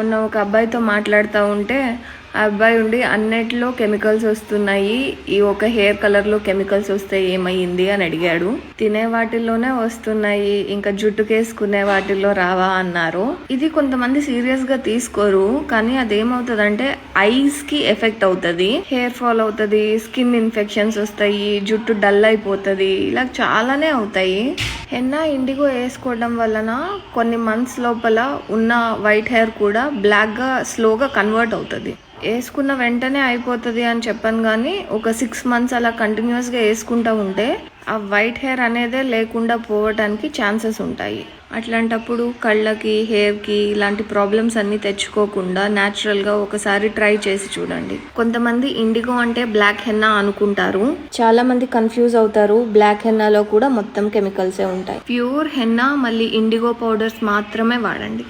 మొన్న ఒక అబ్బాయితో మాట్లాడుతూ ఉంటే ఆ అబ్బాయి ఉండి అన్నిట్లో కెమికల్స్ వస్తున్నాయి, ఈ ఒక హెయిర్ కలర్ లో కెమికల్స్ వస్తే ఏమైంది అని అడిగాడు. తినే వాటిల్లోనే వస్తున్నాయి, ఇంకా జుట్టుకేసుకునే వాటిల్లో రావా అన్నారు. ఇది కొంతమంది సీరియస్ గా తీసుకోరు, కానీ అదేమవుతుందంటే ఐస్ కి ఎఫెక్ట్ అవుతుంది, హెయిర్ ఫాల్ అవుతుంది, స్కిన్ ఇన్ఫెక్షన్స్ వస్తాయి, జుట్టు డల్ అయిపోతుంది, ఇలా చాలానే అవుతాయి. హెన్నా ఇండిగో వేసుకోవడం వలన కొన్ని మంత్స్ లోపల ఉన్న వైట్ హెయిర్ కూడా బ్లాక్ గా స్లోగా కన్వర్ట్ అవుతుంది. వేసుకున్న వెంటనే అయిపోతుంది అని చెప్పాను, కానీ ఒక 6 months అలా కంటిన్యూస్ గా వేసుకుంటూ ఉంటే ఆ వైట్ హెయిర్ అనేదే లేకుండా పోవటానికి ఛాన్సెస్ ఉంటాయి. అట్లాంటప్పుడు కళ్ళకి, హెయిర్కి ఇలాంటి ప్రాబ్లమ్స్ అన్ని తెచ్చుకోకుండా న్యాచురల్గా ఒకసారి ట్రై చేసి చూడండి. కొంతమంది ఇండిగో అంటే బ్లాక్ హెన్నా అనుకుంటారు, చాలా మంది కన్ఫ్యూజ్ అవుతారు. బ్లాక్ హెన్నాలో కూడా మొత్తం కెమికల్సే ఉంటాయి. ప్యూర్ హెన్నా మళ్ళీ ఇండిగో పౌడర్స్ మాత్రమే వాడండి.